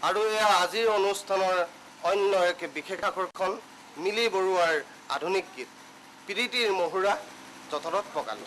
আৰু এয়া আজিৰ অনুষ্ঠানৰ অন্য এক বিশেষ আকৰ্ষণ মিলি বৰুৱাৰ আধুনিক গীত প্ৰীতিৰ মহুৰা যতৰত পকালো।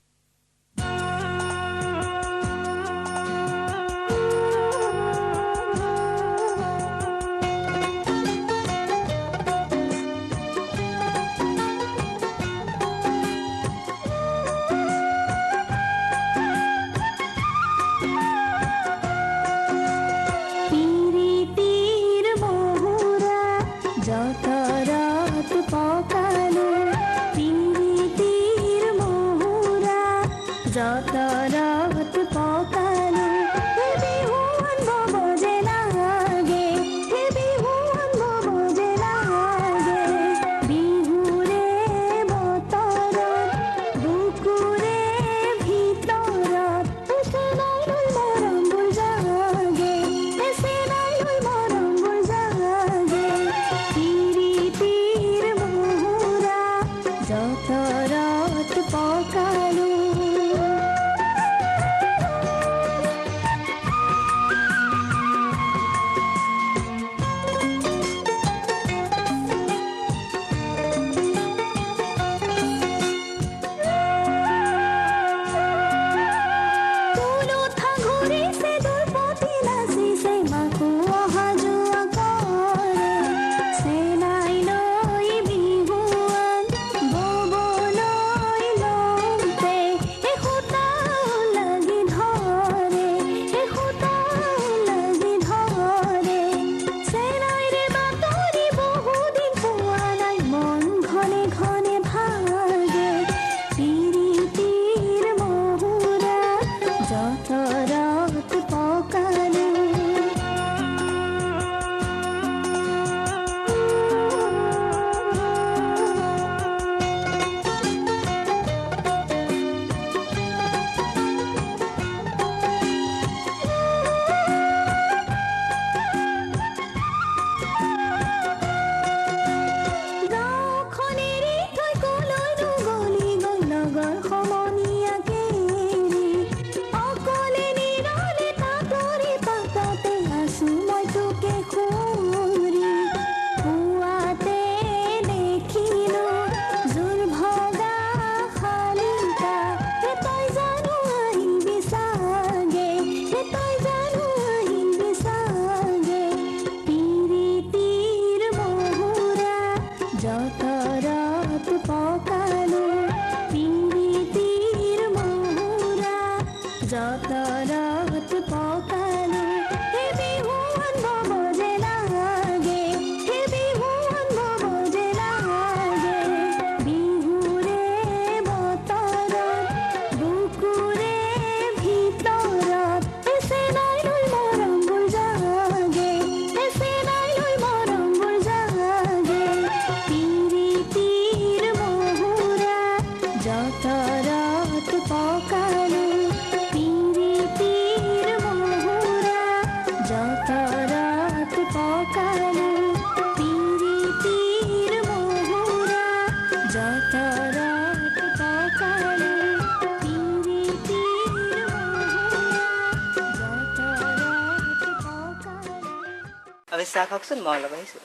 চাহ খাওকচোন মই অলপ আহিছোঁ।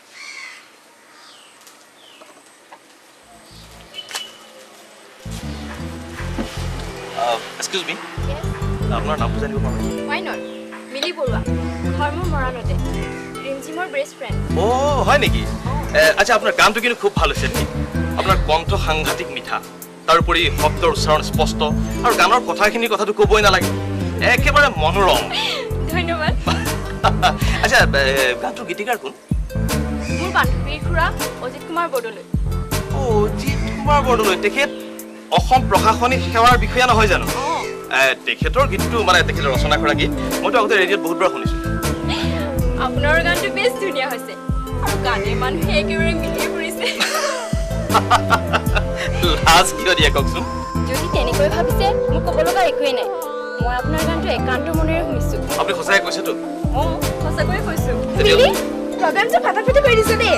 এক্সকিউজ মি, আপোনাৰ নামটো জানিব পাৰোঁ? Why not? মিলি বৰুৱা, ঘৰ মোৰ মৰাণতে, ৰিমজিমৰ বেষ্ট ফ্ৰেণ্ড। অ' হয় নেকি? আচ্ছা, আপোনাৰ গানটো কিন্তু খুব ভাল হৈছে নেকি? আপোনাৰ কণ্ঠ সাংঘাতিক মিঠা, তাৰোপৰি শব্দৰ উচ্চাৰণ স্পষ্ট, আৰু গানৰ কথাখিনিৰ কথাটো ক'বই নালাগে, একেবাৰে মনোৰম। ধন্যবাদ। আচ্ছা, গানটোৰ গীতিকাৰ কোন? মোৰ বান্ধৱীৰ খুৰা অজিত কুমাৰ বৰদলৈ। অজিত কুমাৰ বৰদলৈ, তেখেত অসম প্ৰশাসনিক সেৱাৰ বিষয়া নহয় জানো? তেখেতৰ গীতটো মানে তেখেতৰ ৰচনা কৰা গীত মইতো আগতে ৰেডিঅ'ত বহুতবাৰ শুনিছোঁ। আপোনাৰ গানটো বেছ ধুনীয়া হৈছে, আৰু গানে মানুহে একেবাৰে মিলি ফুৰিছে। লাজ কিয় দিয়ে কওকচোন? যদি তেনেকৈ ভাবিছে মোক ক'ব লগা একোৱেই নাই, মই আপোনাৰ গানটো একান্ত মনেৰে শুনিছোঁ। আপুনি সঁচাই কৈছেতো? সঁচাকৈয়ে কৈছোঁ। প্ৰগ্ৰামটো ফাটাফাটি কৰি দিছে দেই।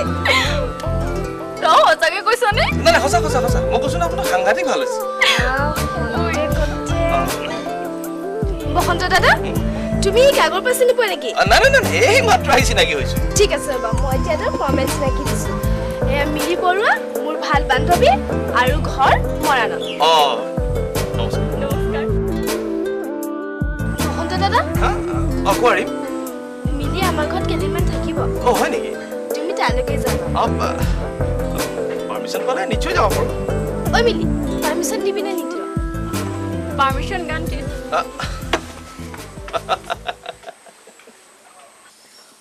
তই সঁচাকৈ কৈছনে? নাই সঁচা সঁচা সঁচা, মই কৈছোঁ ন আপোনাৰ সাংঘাতিক ভাল হৈছে। বসন্ত দাদা, তুমি কাগৰ পৰা চিনি পোৱা নেকি নাই নাই নাই এই মাত্ৰ আহি চিনাকি হৈছো ঠিক আছে ৰবা মই এতিয়া এটা ফৰ্মেল চিনাকি দিছো এয়া মিলি বৰুৱা মোৰ ভাল বান্ধৱী আৰু ঘৰ মৰাণত নমস্কাৰ নমস্কাৰ মহন্ত দাদা কোৱাৰিম মিলি আমাৰ ঘৰত কেইদিনমান থাকিব হয় নেকি তুমি তালৈকে যাবা পাৰ্মিশ্যন পালে নিশ্চয় যাব পাৰোঁ ঐ মিলি পাৰ্মিশ্যন দিবি নে নিদিয় পাৰ্মিশ্যন গানটি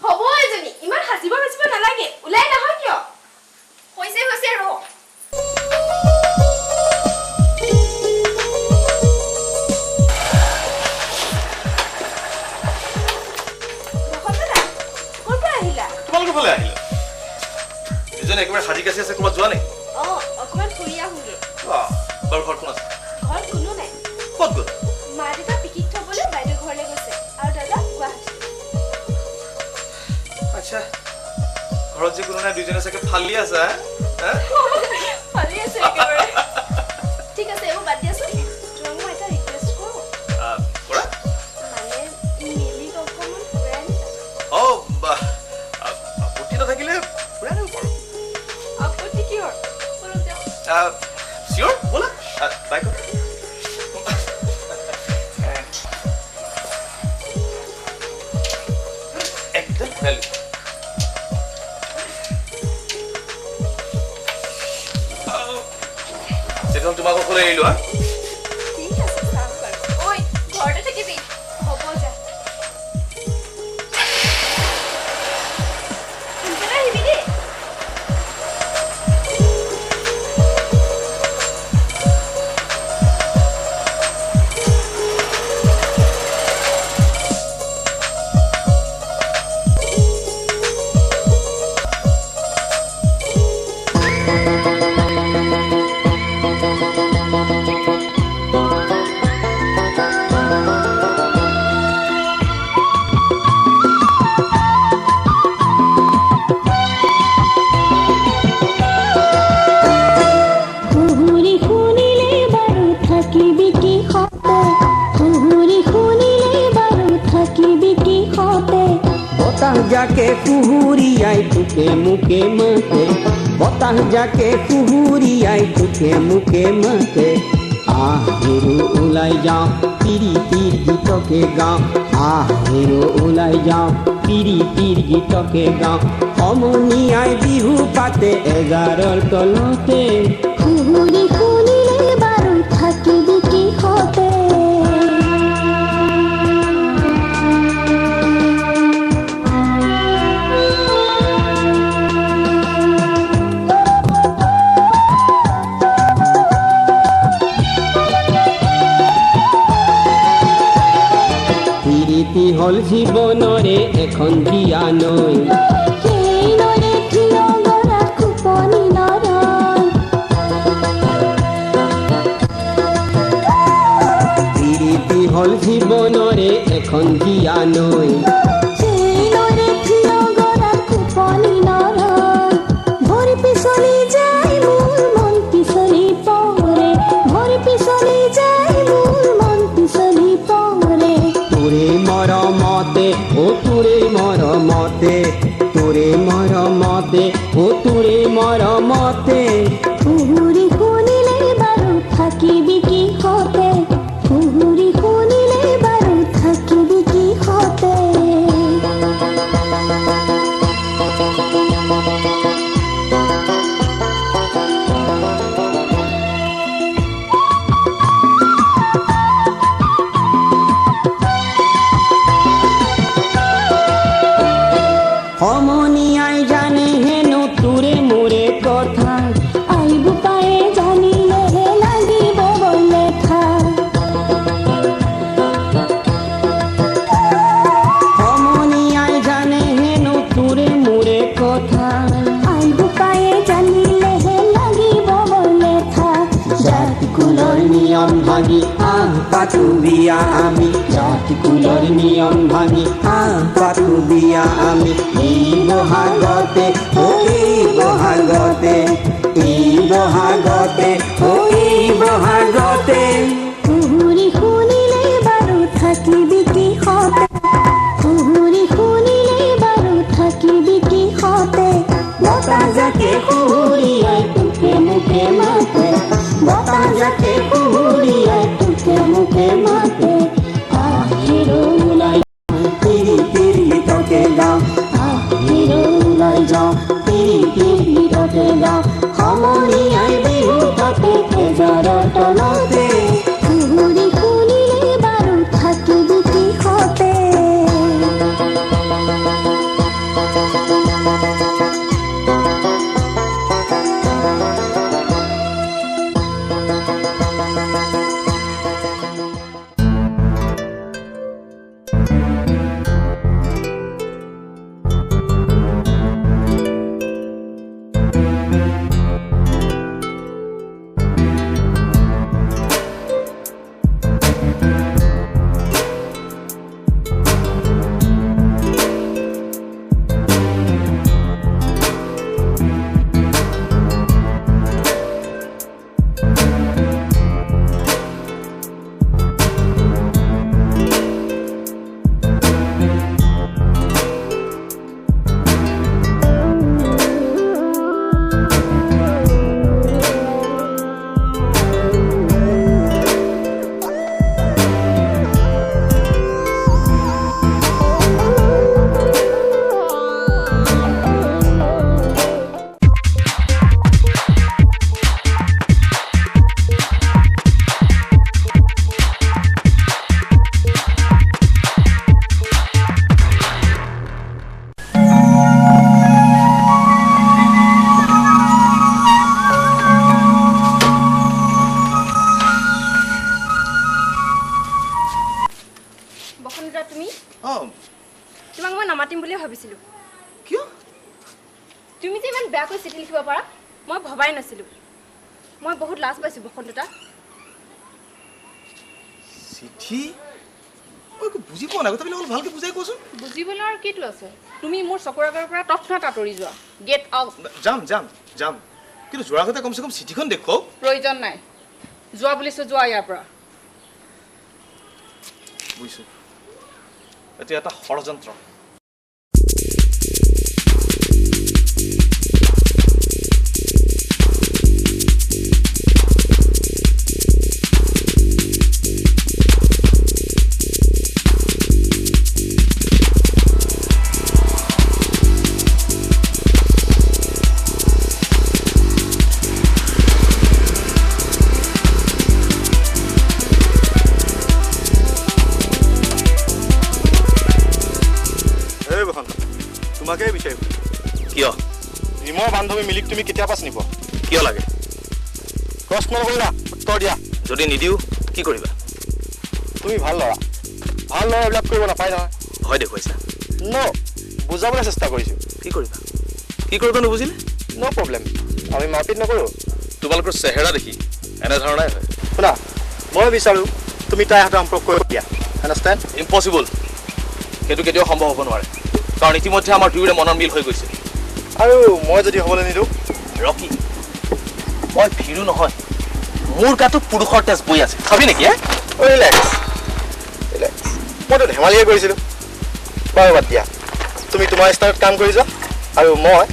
হ'ব এজনী ইমান হাজিব নালাগে ওলাই নহয় কিয় হৈছে ৰ তোমালোকৰ ফালে আহিলে দুজনে একেবাৰে সাজি কাচি আছে ক'ৰবাত যোৱা নেকি অকণমান ফুৰি আহোঁগে বাৰু ঘৰত কোন আছে ঘৰত কোনো নাই ক'ত গ'ল মা দেউতা পিকিক থবলৈ বাইদেউ ঘৰলৈ গৈছে আৰু দাদা গুৱাহাটী আচ্ছা ঘৰত যে কোনো নাই দুজনে চাগে ফালি আছে ভালেই আছে একেবাৰে ঠিক আছে এইবোৰ বাদ দিয়াচোন তোমাক মই এটা ৰিকুৱেষ্ট কৰোঁ কৰা মানে মিলিক অকণমান ফুৰাই আনিবা আপত্তি নাথাকিলে ফুৰাই আনিব পাৰোঁ আপত্তি কিহৰ বলক যাওঁ চিয়'ৰ ব'লা বাইকত একদম ভেলু তেতিয়া তোমাক অকলে এৰিলো ঠিক আছে চাম বাৰু ঐ ঘৰতে থাকিবি হ'ব যা সোনকালে আহিবি দেই जाके कुहुरियाई तुके मुके मते बताह जाके कुहुरियाई तुके मुके मते हिरो उलाई जाओ पीरी पीर गीत के गाँव हिरो उलाई जाओ पीरी पीर गीत के गाँव अमनी आई बिहु पाते 11 तलते कुहुरी खुनिले बारू থাকিবি কি হতে प्रीति हल जीवनरे एखन बिया नय সেই নৰে থিয় গৰা কুপনি নৰয় प्रीति हल जीवनरे एखन बिया नय সেই নৰে থিয় গৰা কুপনি নৰয় ভৰি পিছলি যায় মোৰ মন পিছলি পৰে ভৰি পিছলি যায় মোৰ মন পিছলি পৰে তোरे मरमते ओ তোरे मरमते তোरे मरमते ओ তোरे मरमते কুহুৰি শুনিলে বাৰু থাকিবি কি হতে কুহুৰি শুনিলে বাৰু থাকিবি কি হতে সমনিয়াই জানে হেনো তোরে মোরে কথা আইব পায়ে জানিলে লাগিব লেখা সমনিয়াই জানে হেনো তোরে মোরে কথা আইব পায়ে জানিলে লাগিব লেখা জাতিকুলৰ নিয়ম ভাঙি পাতো বিয়া আমি জাতিকুলৰ নিয়ম ভাঙি পাতো বিয়া আমি এই বহাগতে বহাগতে কুহুৰি শুনিলে বাৰু থাকিবি কি হতে দাদা তুমি অঁ তোমাক মই নামাতিম বুলিয়ে ভাবিছিলোঁ কিয় তুমি যে ইমান বেয়াকৈ চিঠি লিখিব পাৰা মই ভবাই নাছিলোঁ মই বহুত লাজ পাইছোঁ বসন্ত দা চিঠি মই একো বুজি পোৱা নাই কথাবিলাক অলপ ভালকৈ বুজাই কোৱাচোন বুজিবলৈ আৰু কিটো আছে তুমি মোৰ চকুৰ আগৰ পৰা তৎক্ষণাত আঁতৰি যোৱা গেট আউট যাম কিন্তু যোৱাৰ আগতে কমচে কম চিঠিখন দেখুৱাওক প্ৰয়োজন নাই যোৱা বুলিছোঁ যোৱা ইয়াৰ পৰা বুজিছোঁ এইটো এটা ষড়যন্ত্ৰ তোমাকেই বিচাৰিব কিয় ৰিমৰ বান্ধৱী মিলিক তুমি কেতিয়া পাছ নিব কিয় লাগে প্ৰশ্ন নকৰিবা উত্তৰ দিয়া যদি নিদিওঁ কি কৰিবা তুমি ভাল ল'ৰা এইবিলাক কৰিব নাপায় নহয় ভয় দেখুৱাইছা বুজাবলৈ চেষ্টা কৰিছোঁ কি কৰিবা নুবুজিলে ন' প্ৰব্লেম আমি মাৰপিট নকৰোঁ তোমালোকৰ চেহেৰা দেখি এনেধৰণে হয় শুনা মই বিচাৰোঁ তুমি তাইৰ হাতে সম্পৰ্ক কৰি দিয়া আণ্ডাৰষ্টেণ্ড ইম্পচিবল সেইটো কেতিয়াও সম্ভৱ হ'ব নোৱাৰে কাৰণ ইতিমধ্যে আমাৰ দুয়োৰে মনৰ মিল হৈ গৈছে আৰু মই যদি হ'বলৈ নিদিওঁ ৰকি মই ভীৰু নহয় মোৰ গাটো পুৰুষৰ তেজ বৈ আছে খাবি নেকি ৰিলেক্স মইতো ধেমালিয়ে কৰিছিলোঁ বাৰু বাদ দিয়া তুমি তোমাৰ ষ্টাইলত কাম কৰি যোৱা আৰু মই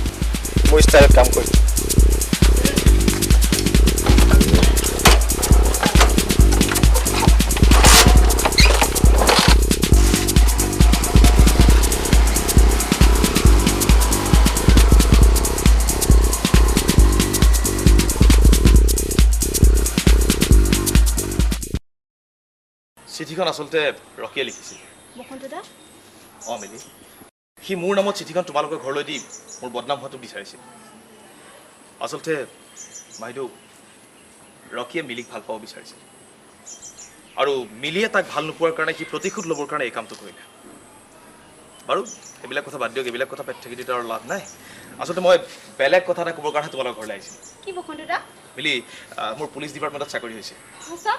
মোৰ ষ্টাইলত কাম কৰিছোঁ চিঠিখন আচলতে ৰকিয়ে লিখিছিল বসন্ত দা অঁ মিলি সি মোৰ নামত চিঠিখন তোমালোকৰ ঘৰলৈ দি মোৰ বদনাম হোৱাটো বিচাৰিছিল আচলতে বাইদেউ ৰকিয়ে মিলিক ভাল পাব বিচাৰিছিল আৰু মিলিয়ে তাক ভাল নোপোৱাৰ কাৰণে সি প্ৰতিশোধ ল'বৰ কাৰণে এই কামটো কৰিলে বাৰু এইবিলাক কথা বাদ দিয়ক এইবিলাক কথা পাতি থাকি আৰু লাভ নাই আচলতে মই বেলেগ কথা এটা ক'বৰ কাৰণে তোমালোকৰ ঘৰলৈ আহিছিলোঁ কি বসন্ত দা মিলি মোৰ পুলিচ ডিপাৰ্টমেণ্টত চাকৰি হৈছে সঁচা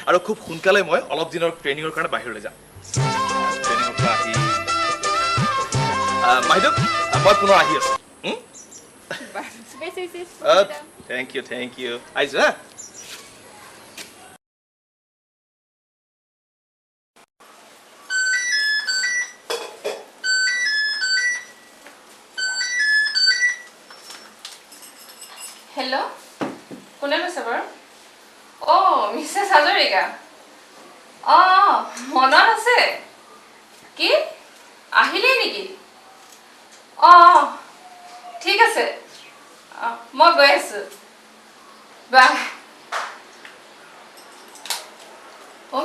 আৰু খুব সোনকালে মই অলপ দিনৰ ট্ৰেইনিঙৰ কাৰণে বাহিৰলৈ যাম ট্ৰেইনিঙৰ পৰা আহি বাইদেউ মই পুনৰ আহি আছোঁ থেংক ইউ আহিছোঁ হা হেল্ল' কোনে কৈছে বাৰু মিছেছ হাজৰিকা মনত আছে কি আহিলেই নেকি ঠিক আছে মই গৈ আছোঁ বাই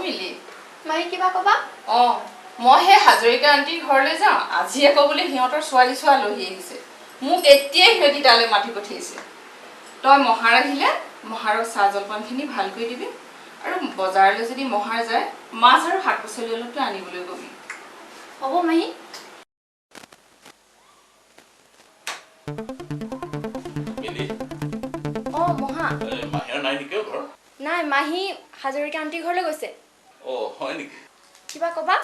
মিলি মাহী কিবা ক'বা মই সেই হাজৰিকা আণ্টিৰ ঘৰলৈ যাওঁ আজি আকৌ বোলে সিহঁতৰ ছোৱালী চোৱা আলহী আহিছে মোক এতিয়াই সিহঁতি তালৈ মাতি পঠিয়াইছে তই মহাৰ আহিলে মহাৰৰ চাহ জলপানখিনি ভালকৈ দিবি আৰু বজাৰলৈ যদি মহাৰ যায় মাছ আৰু শাক পাচলি অলপটো আনিবলৈ কবি হ'ব মাহী মহা নাই মাহী হাজৰিকা আণ্টিৰ ঘৰলৈ গৈছে হয় নেকি কিবা ক'বা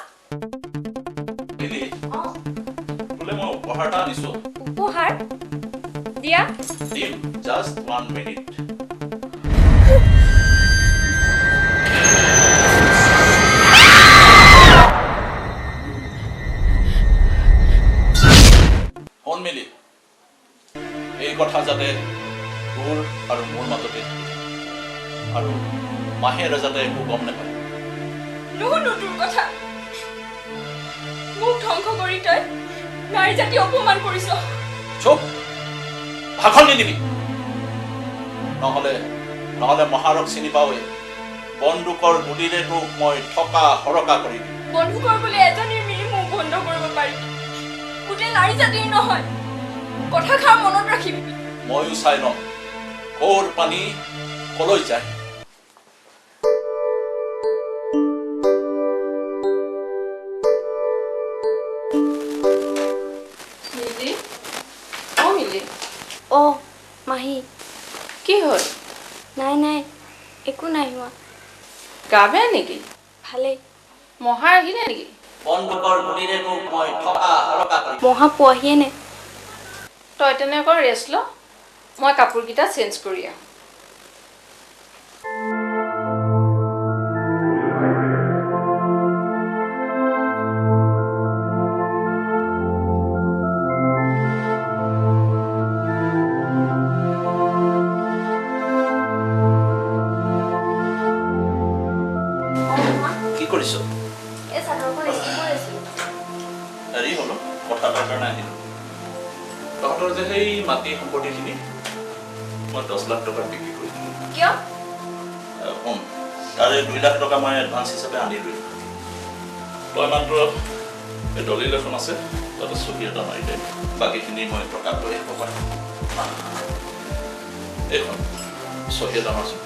বোলে মই উপহাৰ এটা আনিছোঁ উপহাৰ দিয়া দিম জাষ্ট 1 মিনিট মিলি এই কথা যাতে তোৰ আৰু মোৰ মাজতে আৰু মাহেৰে যাতে একো গম নাপায় নুশুনো তোৰ কথা মোক ধ্বংস কৰি তই নাৰী জাতি অপমান কৰিছ চুপ ভাষণ নিদিবি নহ'লে মহাৰক চিনি পাওঁৱে বন্দুকৰ গুলিৰে তোক মই থকা সৰকা কৰি দিম বন্দুকৰ বোলে এজনীৰ মিৰি মোক বন্ধ কৰিব পাৰি গোটেই নাৰী জাতিৰ নহয় কথাষাৰ মনত ৰাখিবি ময়ো চাই ল'ম ক'ৰ পানী কলৈ যায় একো নাই হোৱা গা বেয়া নেকি ভালেই মহা আহিলে নেকি মহা পোৱাহিয়ে নে তই তেনে অকণ ৰেষ্ট ল মই কাপোৰকেইটা চেঞ্জ কৰি আহোঁ কি কৰিছ এই চাদৰখন ৰেডি কৰি আছিলোঁ হেৰি হ'ল কথা এটাৰ কাৰণে আহিলোঁ তহঁতৰ যে সেই মাটি সম্পত্তিখিনি মই 10 লাখ টকা বিক্ৰী কৰি দিলোঁ কিয় শুন তাৰে 2 লাখ টকা মই এডভান্স হিচাপে আনিলোঁ তই মাত্ৰ এই দলিল এখন আছে তাতে চহী এটা মাৰি দে বাকীখিনি মই টকা লৈ আহিব পাৰিম এইখন চহী এটা মাৰচোন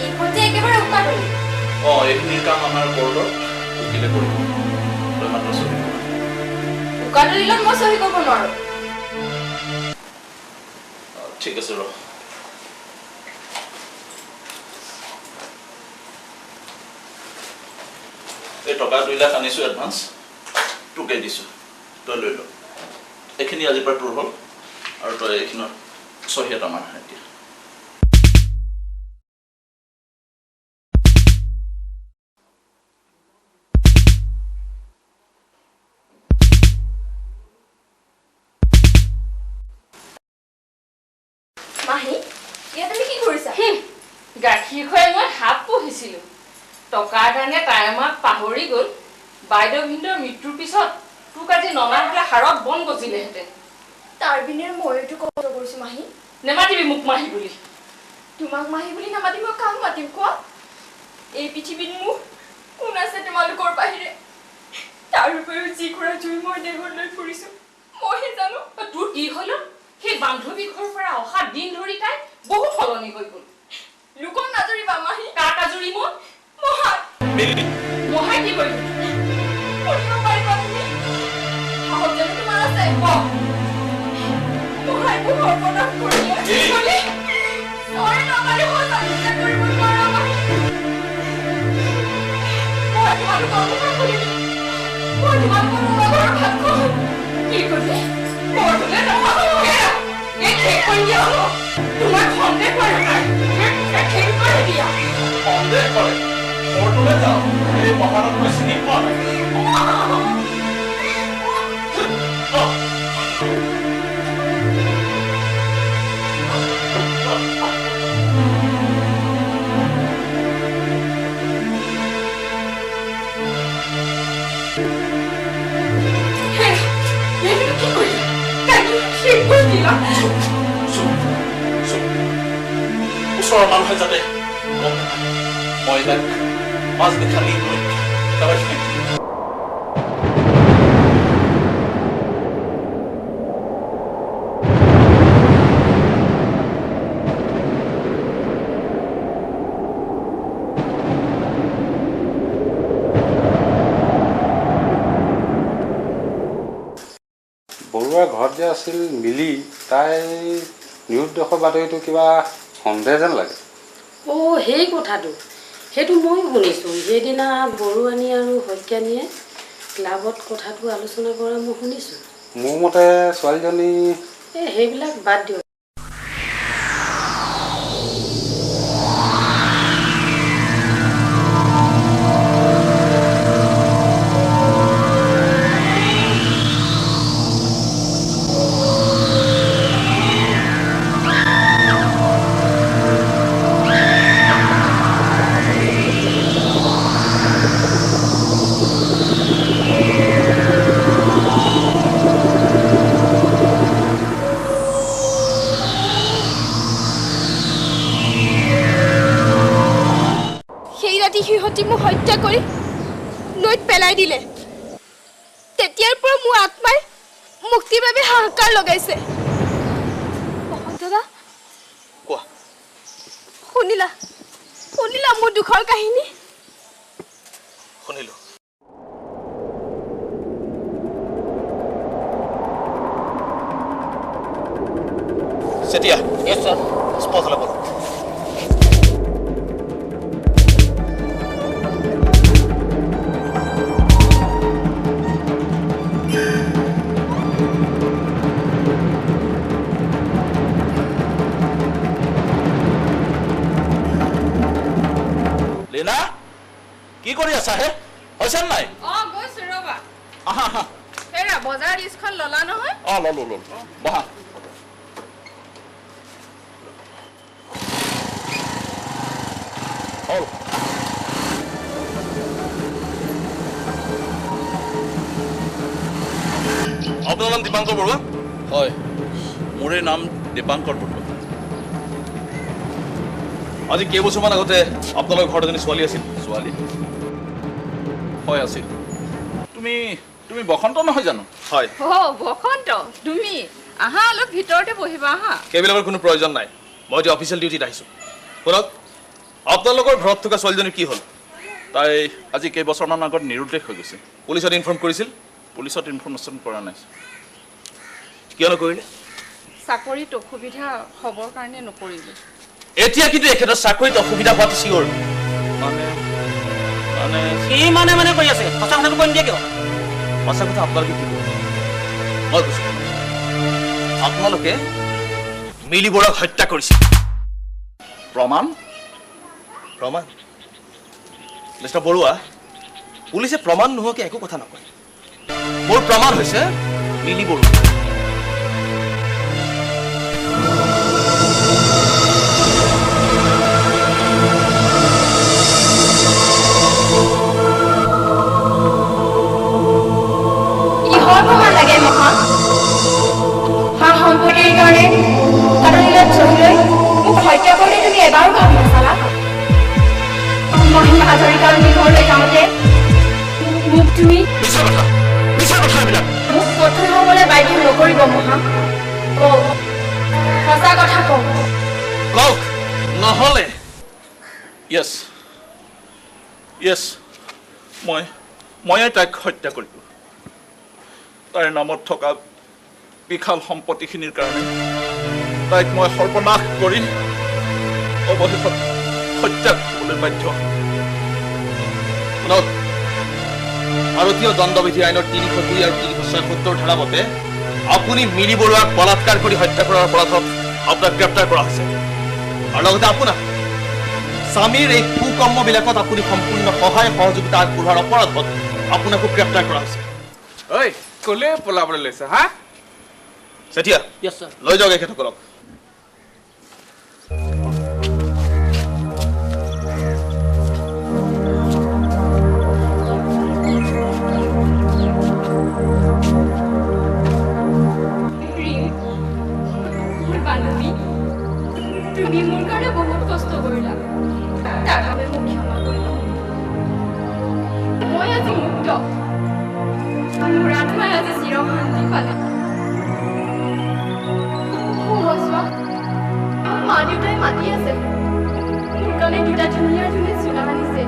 এইখন যে একেবাৰে উকাদলি এইখিনিৰ কাম আমাৰ বৰ্ডত উকিলে কৰিব তই মাত্ৰ চহী কৰ উকাদলিলত মই চহী কৰিব নোৱাৰোঁ ঠিক আছে ৰ এই টকা 2 লাখ আনিছোঁ এডভান্স তোকে দিছোঁ তই লৈ ল এইখিনি আজিৰ পৰা তোৰ হ'ল আৰু তই এইখিনিত চহী এটা মাৰ এতিয়া মাহী ইয়াত তুমি কি কৰিছা গাখীৰ খুৱাই মই হাত পুহিছিলোঁ টকাৰ কাৰণে তাই আমাক পাহৰি গ'ল বাইদেউ ভিন্দৰ মৃত্যুৰ পিছত তোক আজি ননা হ'লে হাৰত বন গজিলেহেঁতেন তাৰ বিনে মইতো কষ্ট কৰিছোঁ মাহী নেমাতিবি মোক মাহী বুলি তোমাক মাহী বুলি নামাতি মই কাক মাতিম কোৱা এই পৃথিৱীত মোৰ কোন আছে তোমালোকৰ বাহিৰে তাৰ উপৰিও যি কৰা জুই মই দেহত লৈ ফুৰিছোঁ মইহে জানো তোৰ কি হ'ল সেই বান্ধৱী ঘৰৰ পৰা অহা দিন ধৰি তাই বহুত সলনি হৈ গ'ল লোকক নাজৰিবা মাহী কাক আজৰি মই মহাই মহাই কি কৰিম কৰিব পাৰিবা তুমি সাহস জানো তোমাৰ আছে মহাই মোক সৰ্বনাশ কৰিলে কি ক'লি মই নামাৰি সঁচা কৰিব নোৱাৰা মাহী মই তোমালোকৰ মুখা খুলিম মই তোমালোকৰ ঘৰৰ ভাত খাওঁ কি কৰিলে বৰটোলে নহয় এই শেষ কৰি দিয়া হ'ব তোমাক সন্দেহ কৰে নাই শেষ কৰি দিয়া সন্দেহ কৰে বৰটোলে যাওঁ এই মহানক মই চিনি পোৱা নাই ওচৰৰ মানুহে যাতে গম নাপায় মই তাক মাছ দেখা নি লৈ তাৰপৰা বৰুৱাৰ ঘৰত যে আছিল মিলি তাই নিৰুদ্দেশ বাতৰিটো কিবা সন্দেহ যেন লাগে সেই কথাটো সেইটো মই শুনিছোঁ সেইদিনা বৰুৱানী আৰু শইকীয়ানীয়ে ক্লাবত কথাটো আলোচনা কৰা মই শুনিছোঁ মোৰ মতে ছোৱালীজনী সেইবিলাক বাদ দিয়ক সিহঁতি মোক হত্যা কৰি নৈত পেলাই দিলে তেতিয়াৰ পৰা মোৰ আত্মাই মুক্তিৰ বাবে হাহাকাৰ লগাইছে দাদা কোৱা শুনিলা মোৰ দুখৰ কাহিনী শুনিলোঁ চেতিয়া Yes, sir. স্পট হ'লে বল লীনা কি কৰি আছা হে হৈছে নাই গৈছো ৰবা আহা আহা হেৰা বজাৰ লিষ্টখন ললা নহয় ললো বহা হ'ল আপোনাৰ নাম দীপাংকৰ বৰুৱা হয় মোৰে নাম দীপাংকৰ বৰুৱা আজি কেইবছৰমান আগতে আপোনালোকৰ ঘৰত এজনী ছোৱালী আছিল ছোৱালী হয় আছিল তুমি তুমি বসন্ত নহয় জানো হয় বসন্ত তুমি আহা অলপ ভিতৰতে বহিবা আহা সেইবিলাকৰ কোনো প্ৰয়োজন নাই মই এতিয়া অফিচিয়েল ডিউটিত আহিছোঁ শুনক আপোনালোকৰ ঘৰত থকা ছোৱালীজনীৰ কি হ'ল তাই আজি কেইবছৰমান আগত নিৰুদ্দেশ হৈ গৈছে পুলিচত ইনফৰ্ম কৰিছিল পুলিচত ইনফৰ্মেশ্যন কৰা নাই কিয় নকৰিলে চাকৰিত অসুবিধা হ'বৰ কাৰণে নকৰিলো এতিয়া কিন্তু এখেতৰ চাকৰিত অসুবিধা হোৱাটো চিয়ৰ মানে মানে সি মানে কৈ আছে সঁচা কথাটো কৈ নিদিয়ে কিয় সঁচা কথা আপোনালোকে কি মই কৈছো আপোনালোকে মিলি বৰুৱাক হত্যা কৰিছিল প্ৰমাণ প্ৰমাণ মিষ্টাৰ বৰুৱা পুলিচে প্ৰমাণ নোহোৱাকৈ একো কথা নকয় মোৰ প্ৰমাণ হৈছে মিলি বৰুৱা লাগে মহা সা সম্পত্তিৰ কাৰণে কাটলিলত চহি লৈ মোক হত্যা কৰি তুমি এবাৰো ভাবি নাচালা মহিমা হাজৰিকাৰ ঘৰলৈ যাওঁতে মোক তুমি মোক কঠোৰ হ'বলৈ বাধ্য নকৰিব মহা সঁচা কথা কওক নহ'লে য়েছ য়েছ মই তাইক হত্যা কৰিলোঁ তাইৰ নামত থকা বিশাল সম্পত্তিখিনিৰ কাৰণে তাইক মই সৰ্বনাশ কৰি অৱশেষত হত্যা কৰিবলৈ বাধ্য শুনক ভাৰতীয় দণ্ডবিধি আইনৰ ৩০২ আৰু ৩৭৭ ধাৰা মতে আপুনি মিলি বৰুৱাক বলাৎকাৰ কৰি হত্যা কৰাৰ অপৰাধত আপোনাক গ্ৰেপ্তাৰ কৰা হৈছে আৰু লগতে আপোনাক স্বামীৰ এই কুকৰ্মবিলাকত আপুনি সম্পূৰ্ণ সহায় সহযোগিতা আগবঢ়োৱাৰ অপৰাধত আপোনাকো গ্ৰেপ্তাৰ কৰা হৈছে ঐ ক'লে পলাবলৈ লৈছা হা চেতিয়া Yes, sir. লৈ যাওক এখেতসকলক তুমি মোৰ কাৰণে বহুত কষ্ট কৰিলা তাৰ বাবে মোক ক্ষমা কৰিবা মই আজি মুক্ত মোৰ আত্মাই আজি চিৰশান্তি পালে মা দেউতাই মাতি আছে মোৰ কাৰণে দুটা ধুনীয়া ধুনীয়া চোলা আনিছে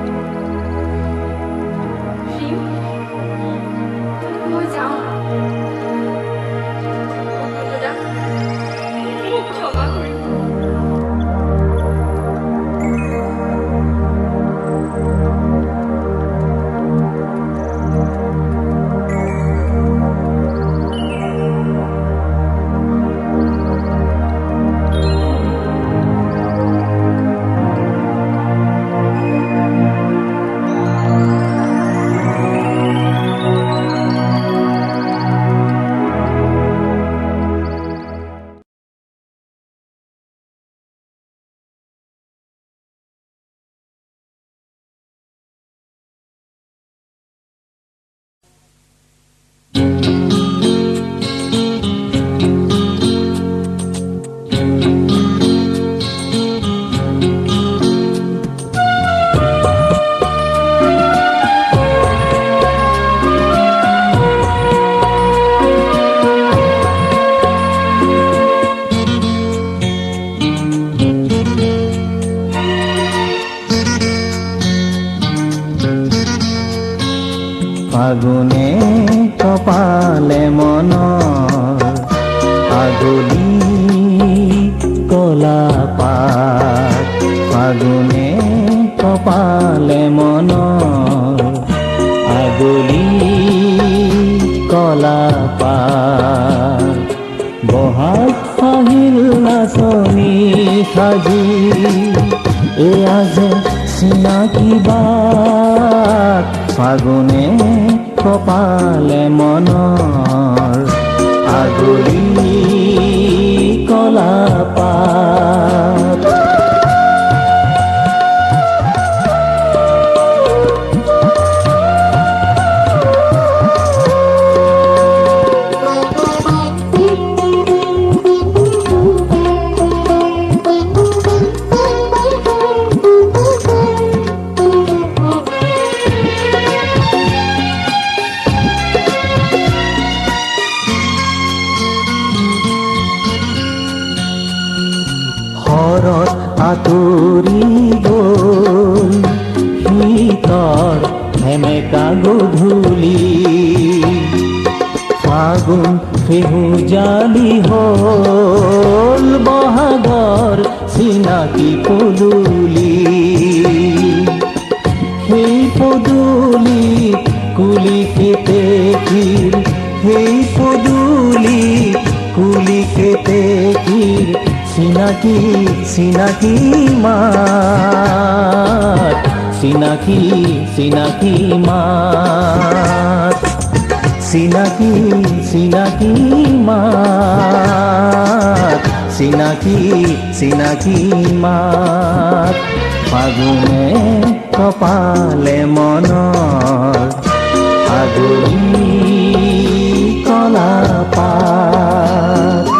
মই যাওঁ দাদা মোক ক্ষমা কৰিব ফাগুনে কপালে মনৰ আগলি ফাগুনে কপালে মনৰ আগলি কলা পাত বহাগ আহিল নাচনি সাজি এয়া যে চিনাকি বাত ফাগুনে কপালে মনৰ আগলি কলা পাত আঁতৰি গ'ল শীতৰ সেমেকা গধূলি ফাগুন ফেহু জালি হ'ল বহাগৰ চিনাকি পদূলি সেই পদূলি কুলি কেতেকীৰ সেই পদূলি কুলি কেতেকীৰ চিনাকি চিনাকি মাত চিনাকি চিনাকি মাত চিনাকি চিনাকি মাত চিনাকি চিনাকি মাত ফাগুনে কপালে মনৰ আগলি কলা পাত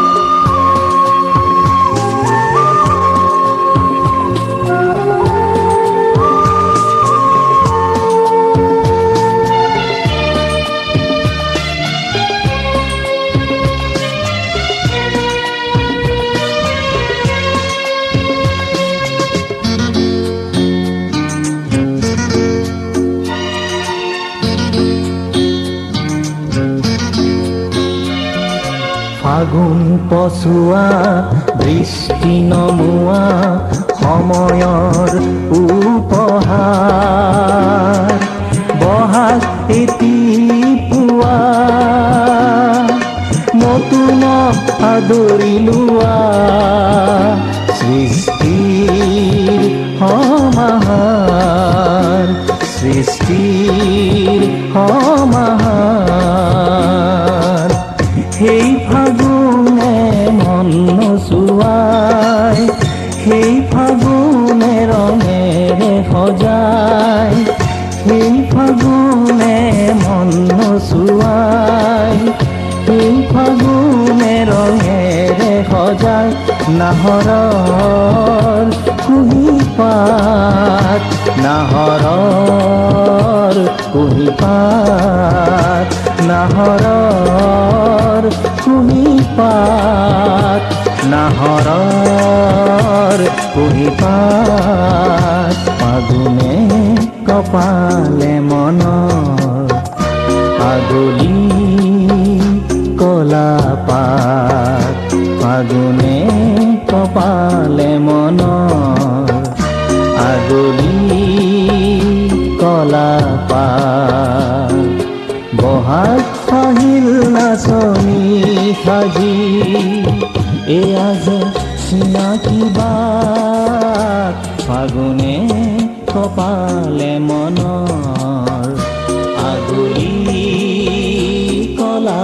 ফাগুন পচুৱা দৃষ্টি নমোৱা সময়ৰ উপহাৰ বহাগ এটি পুৱা নতুন আদৰি লোৱা সৃষ্টিৰ সমাহাৰ সৃষ্টিৰ সমাহাৰ সেই ফাগুনে মন নোচোৱাই সেই ফাগুনে ৰঙেৰে সজাই সেই ফাগুনে মন নোচোৱাই সেই ফাগুনে ৰঙেৰে সজাই নাহৰৰ কুঁহিপাত নাহৰৰ কুঁহিপাত নাহৰৰ কুঁহিপাত নাহৰৰ কুঁহিপাত ফাগুনে কপালে মনৰ আগলি কলা পাত ফাগুনে কপালে মনৰ আগলি কলা পাত বহাগ আহিল নাচনি সাজি এয়া যে চিনাকি বাত ফাগুনে কপালে মনৰ আগলি কলা